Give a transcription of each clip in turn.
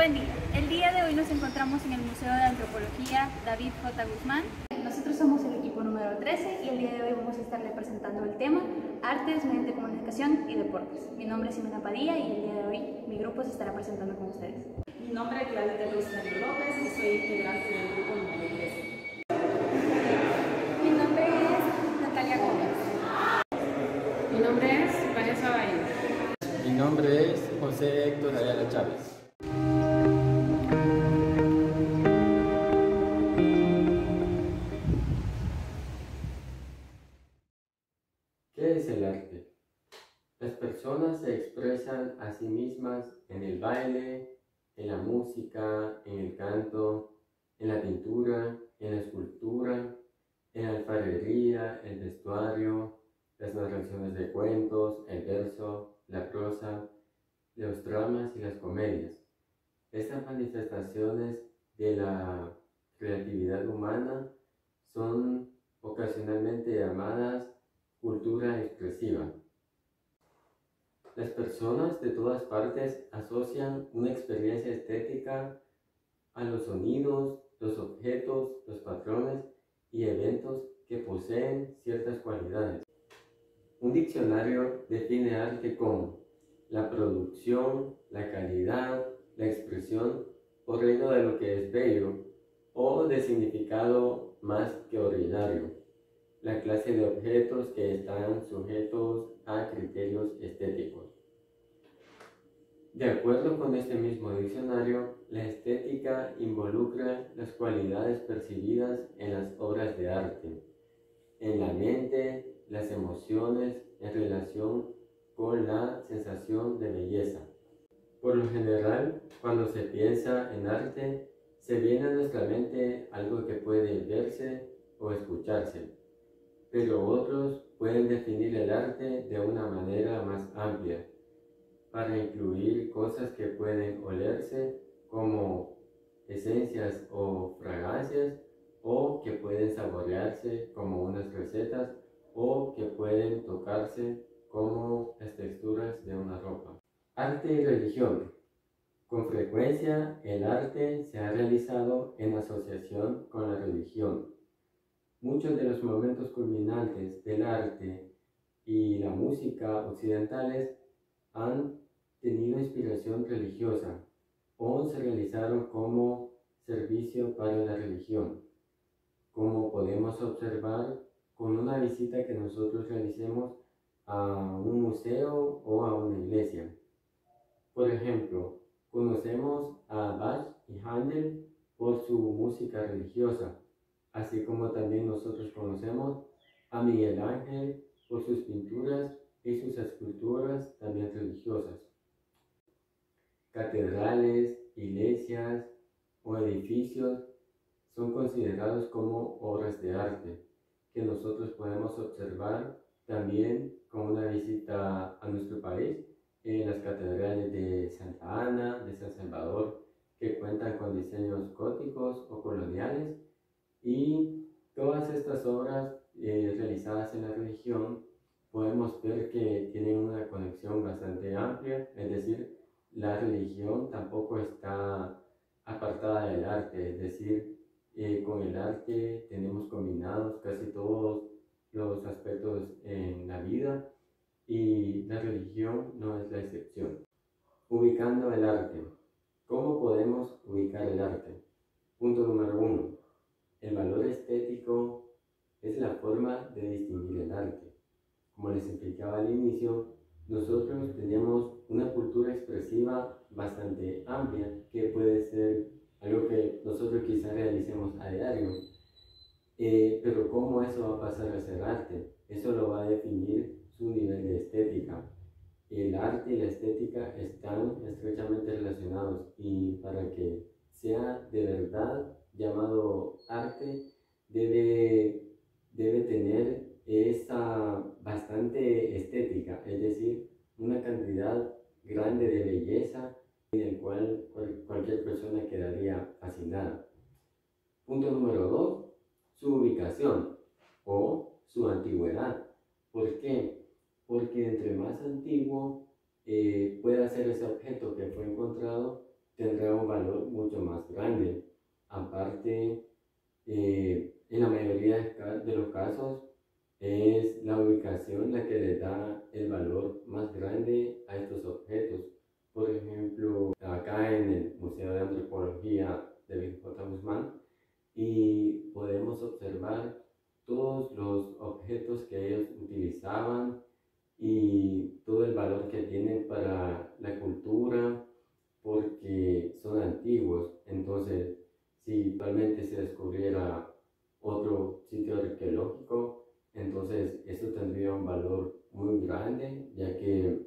Buen día. El día de hoy nos encontramos en el Museo de Antropología David J. Guzmán. Nosotros somos el equipo número 13 y el día de hoy vamos a estarle presentando el tema Artes mediante comunicación y deportes. Mi nombre es Ximena Padilla y el día de hoy mi grupo se estará presentando con ustedes. Mi nombre es Claudita Luz López y soy integrante del grupo número 13. Mi nombre es Natalia Gómez. Mi nombre es Vanessa Bahía. Mi nombre es José Héctor Ayala Chávez. ¿Qué es el arte? Las personas se expresan a sí mismas en el baile, en la música, en el canto, en la pintura, en la escultura, en la alfarería, el vestuario, las narraciones de cuentos, el verso, la prosa, los dramas y las comedias. Estas manifestaciones de la creatividad humana son ocasionalmente llamadas cultura expresiva. Las personas de todas partes asocian una experiencia estética a los sonidos, los objetos, los patrones y eventos que poseen ciertas cualidades. Un diccionario define arte como la producción, la calidad, la expresión o reino de lo que es bello o de significado más que ordinario, la clase de objetos que están sujetos a criterios estéticos. De acuerdo con este mismo diccionario, la estética involucra las cualidades percibidas en las obras de arte, en la mente, las emociones en relación con la sensación de belleza. Por lo general, cuando se piensa en arte, se viene a nuestra mente algo que puede verse o escucharse, pero otros pueden definir el arte de una manera más amplia, para incluir cosas que pueden olerse como esencias o fragancias, o que pueden saborearse como unas recetas, o que pueden tocarse como las texturas de una ropa. Arte y religión. Con frecuencia el arte se ha realizado en asociación con la religión. Muchos de los momentos culminantes del arte y la música occidentales han tenido inspiración religiosa o se realizaron como servicio para la religión, como podemos observar con una visita que nosotros realicemos a un museo o a una iglesia. Por ejemplo, conocemos a Bach y Handel por su música religiosa, así como también nosotros conocemos a Miguel Ángel por sus pinturas y sus esculturas también religiosas. Catedrales, iglesias o edificios son considerados como obras de arte que nosotros podemos observar también con una visita a nuestro país en las catedrales de Santa Ana, de San Salvador, que cuentan con diseños góticos o coloniales, y todas estas obras realizadas en la religión podemos ver que tienen una conexión bastante amplia, es decir, la religión tampoco está apartada del arte, es decir, con el arte tenemos combinados casi todos los aspectos en la vida y la religión no es la excepción. Ubicando el arte. ¿Cómo podemos ubicar el arte? Punto número 1. El valor estético es la forma de distinguir el arte. Como les explicaba al inicio, nosotros tenemos una cultura expresiva bastante amplia que puede ser algo que nosotros quizás realicemos a diario, pero ¿cómo eso va a pasar a ser arte? Eso lo va a definir su nivel de estética. El arte y la estética están estrechamente relacionados, y para que sea de verdad llamado arte debe tener esa bastante estética, es decir, una cantidad grande de belleza en el cual cualquier persona quedaría fascinada. Punto número 2, su ubicación o su antigüedad. ¿Por qué? Porque entre más antiguo pueda ser ese objeto que fue encontrado, tendrá un valor mucho más grande. Aparte, en la mayoría de los casos es la ubicación la que le da el valor más grande a estos objetos. Por ejemplo, acá en el Museo de Antropología de David J. Guzmán, y podemos observar todos los objetos que ellos utilizaban y todo el valor que tienen para la cultura, porque son antiguos. Entonces, si actualmente se descubriera otro sitio arqueológico, entonces eso tendría un valor muy grande, ya que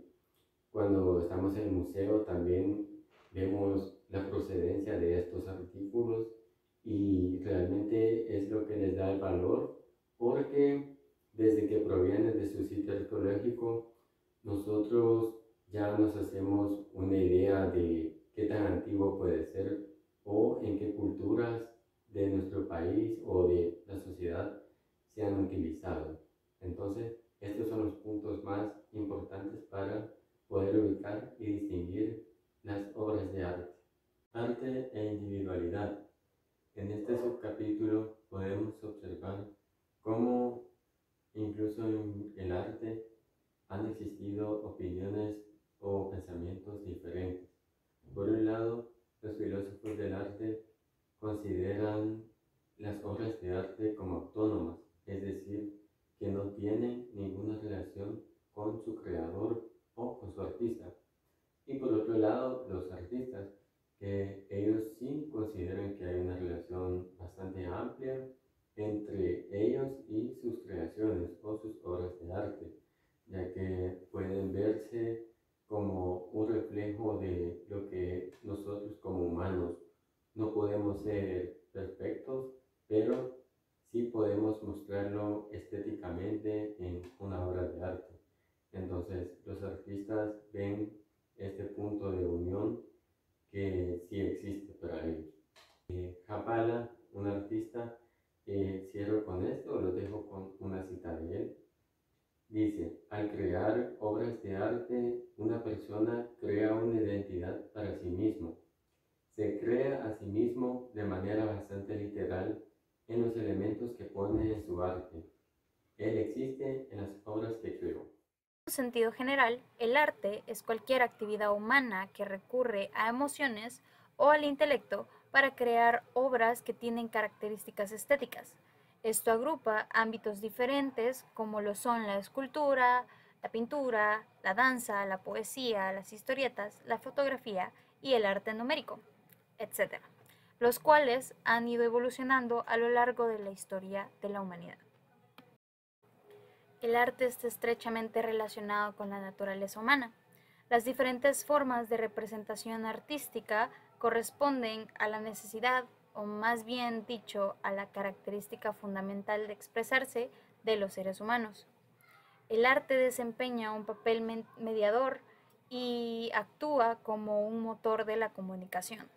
cuando estamos en el museo también vemos la procedencia de estos artículos y realmente es lo que les da el valor, porque desde que provienen de su sitio arqueológico, nosotros ya nos hacemos una idea de qué tan antiguo puede ser o en qué culturas de nuestro país o de la sociedad se han utilizado. Entonces, estos son los puntos más importantes para poder ubicar y distinguir las obras de arte. Arte e individualidad. En este subcapítulo podemos observar cómo incluso en el arte han existido opiniones o pensamientos diferentes. Por un lado, los filósofos del arte consideran las obras de arte como autónomas, es decir, que no tienen ninguna relación con su creador o con su artista. Y por otro lado, los artistas, que ellos sí consideran que hay una relación bastante amplia entre ellos y sus creaciones o sus obras de arte, ya que pueden verse como un reflejo de lo que nosotros como humanos no podemos ser perfectos, pero sí podemos mostrarlo estéticamente en una obra de arte. Entonces, los artistas ven este punto de unión que sí existe para ellos. Japala, un artista, cierro con esto, lo dejo con una cita de él. Dice: al crear obras de arte, una persona crea una identidad para sí mismo. Se crea a sí mismo de manera bastante literal en los elementos que pone en su arte. Él existe en las obras que creó. En sentido general, el arte es cualquier actividad humana que recurre a emociones o al intelecto para crear obras que tienen características estéticas. Esto agrupa ámbitos diferentes como lo son la escultura, la pintura, la danza, la poesía, las historietas, la fotografía y el arte numérico, etc., los cuales han ido evolucionando a lo largo de la historia de la humanidad. El arte está estrechamente relacionado con la naturaleza humana. Las diferentes formas de representación artística corresponden a la necesidad, o más bien dicho, a la característica fundamental de expresarse de los seres humanos. El arte desempeña un papel mediador y actúa como un motor de la comunicación,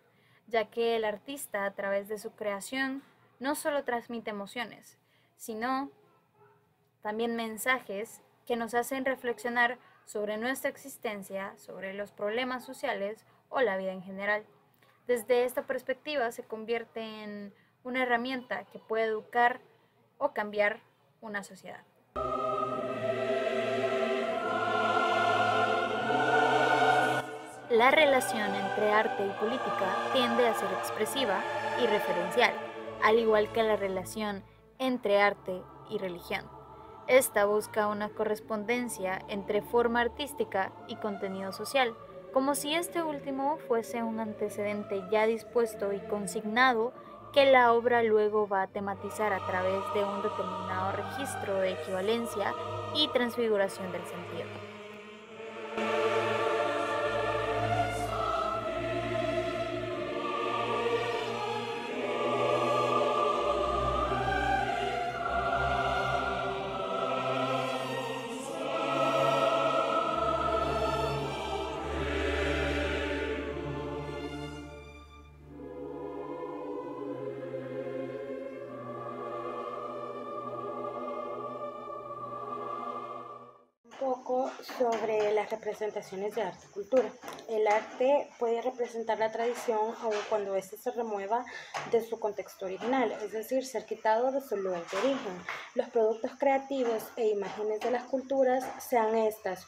ya que el artista, a través de su creación, no solo transmite emociones, sino también mensajes que nos hacen reflexionar sobre nuestra existencia, sobre los problemas sociales o la vida en general. Desde esta perspectiva se convierte en una herramienta que puede educar o cambiar una sociedad. La relación entre arte y política tiende a ser expresiva y referencial, al igual que la relación entre arte y religión. Esta busca una correspondencia entre forma artística y contenido social, como si este último fuese un antecedente ya dispuesto y consignado que la obra luego va a tematizar a través de un determinado registro de equivalencia y transfiguración del sentido. Poco sobre las representaciones de arte y cultura. El arte puede representar la tradición aun cuando éste se remueva de su contexto original, es decir, ser quitado de su lugar de origen. Los productos creativos e imágenes de las culturas, sean estas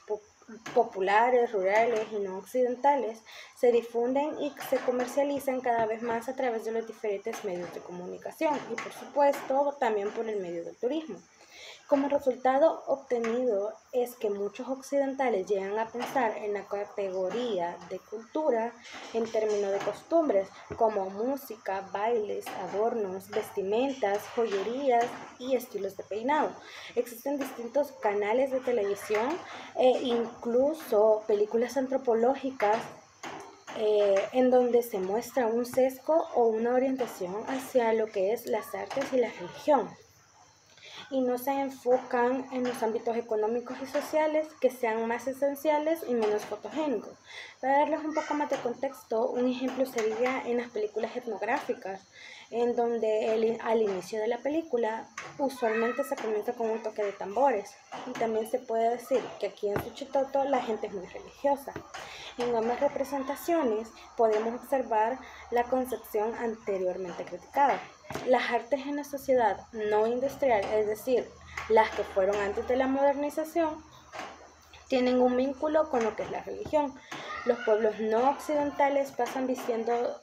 populares, rurales y no occidentales, se difunden y se comercializan cada vez más a través de los diferentes medios de comunicación y, por supuesto, también por el medio del turismo. Como resultado obtenido es que muchos occidentales llegan a pensar en la categoría de cultura en términos de costumbres, como música, bailes, adornos, vestimentas, joyerías y estilos de peinado. Existen distintos canales de televisión e incluso películas antropológicas en donde se muestra un sesgo o una orientación hacia lo que es las artes y la religión, y no se enfocan en los ámbitos económicos y sociales que sean más esenciales y menos fotogénicos. Para darles un poco más de contexto, un ejemplo sería en las películas etnográficas, en donde al inicio de la película usualmente se comienza con un toque de tambores, y también se puede decir que aquí en Suchitoto la gente es muy religiosa. En ambas representaciones podemos observar la concepción anteriormente criticada. Las artes en la sociedad no industrial, es decir, las que fueron antes de la modernización, tienen un vínculo con lo que es la religión. Los pueblos no occidentales pasan vistiendo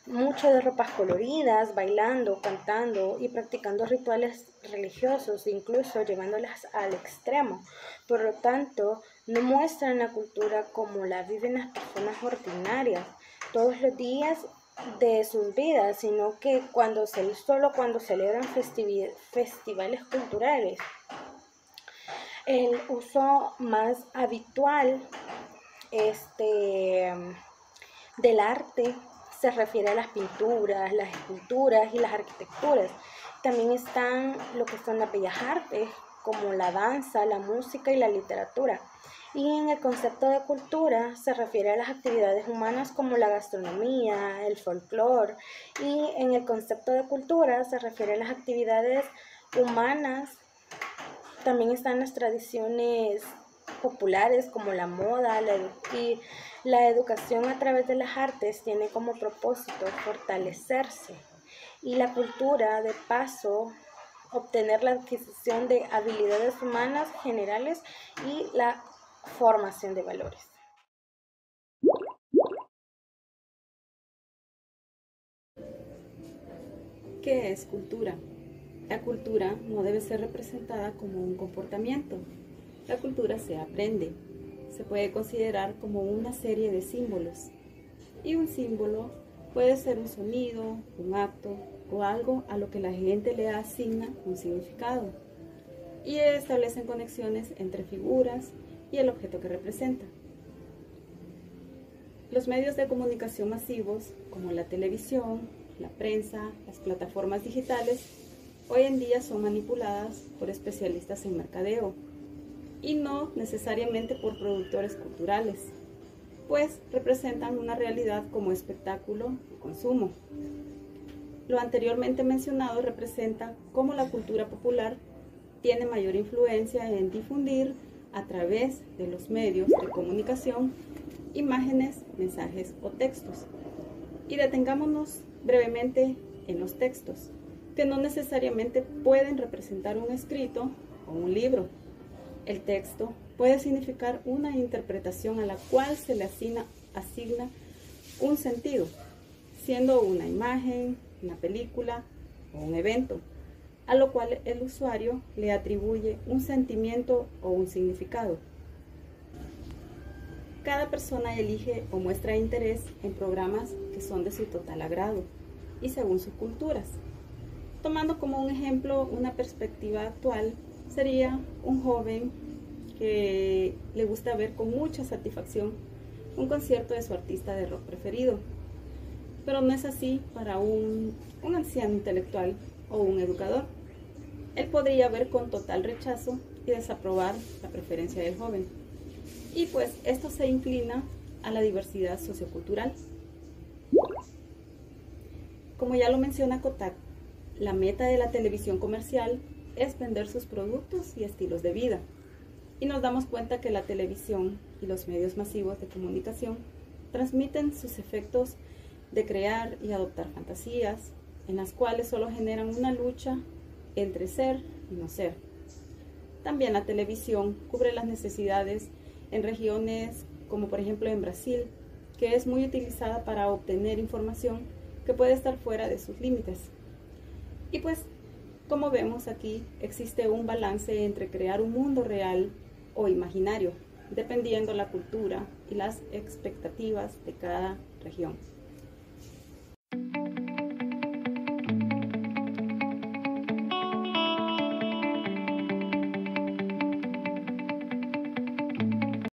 mucho de ropas coloridas, bailando, cantando y practicando rituales religiosos, incluso llevándolas al extremo. Por lo tanto, no muestran la cultura como la viven las personas ordinarias todos los días de sus vidas, sino que solo cuando celebran festivales culturales. El uso más habitual del arte se refiere a las pinturas, las esculturas y las arquitecturas. También están lo que son las bellas artes, como la danza, la música y la literatura. Y en el concepto de cultura se refiere a las actividades humanas como la gastronomía, el folclore. Y en el concepto de cultura se refiere a las actividades humanas. También están las tradiciones populares como la moda y la educación a través de las artes tiene como propósito fortalecerse, y la cultura, de paso, obtener la adquisición de habilidades humanas generales y la formación de valores. ¿Qué es cultura? La cultura no debe ser representada como un comportamiento. La cultura se aprende. Se puede considerar como una serie de símbolos. Y un símbolo puede ser un sonido, un acto o algo a lo que la gente le asigna un significado. Y establecen conexiones entre figuras y el objeto que representa. Los medios de comunicación masivos, como la televisión, la prensa, las plataformas digitales, hoy en día son manipuladas por especialistas en mercadeo y no necesariamente por productores culturales, pues representan una realidad como espectáculo y consumo. Lo anteriormente mencionado representa cómo la cultura popular tiene mayor influencia en difundir a través de los medios de comunicación imágenes, mensajes o textos. Y detengámonos brevemente en los textos, que no necesariamente pueden representar un escrito o un libro. El texto puede significar una interpretación a la cual se le asigna un sentido, siendo una imagen, una película o un evento, a lo cual el usuario le atribuye un sentimiento o un significado. Cada persona elige o muestra interés en programas que son de su total agrado y según sus culturas. Tomando como un ejemplo una perspectiva actual, sería un joven que le gusta ver con mucha satisfacción un concierto de su artista de rock preferido. Pero no es así para un anciano intelectual o un educador. Él podría ver con total rechazo y desaprobar la preferencia del joven. Y pues esto se inclina a la diversidad sociocultural. Como ya lo menciona Kotak, la meta de la televisión comercial es vender sus productos y estilos de vida. y nos damos cuenta que la televisión y los medios masivos de comunicación transmiten sus efectos de crear y adoptar fantasías, en las cuales solo generan una lucha entre ser y no ser. También la televisión cubre las necesidades en regiones como por ejemplo en Brasil, que es muy utilizada para obtener información que puede estar fuera de sus límites. Y pues, como vemos aquí, existe un balance entre crear un mundo real o imaginario, dependiendo la cultura y las expectativas de cada región.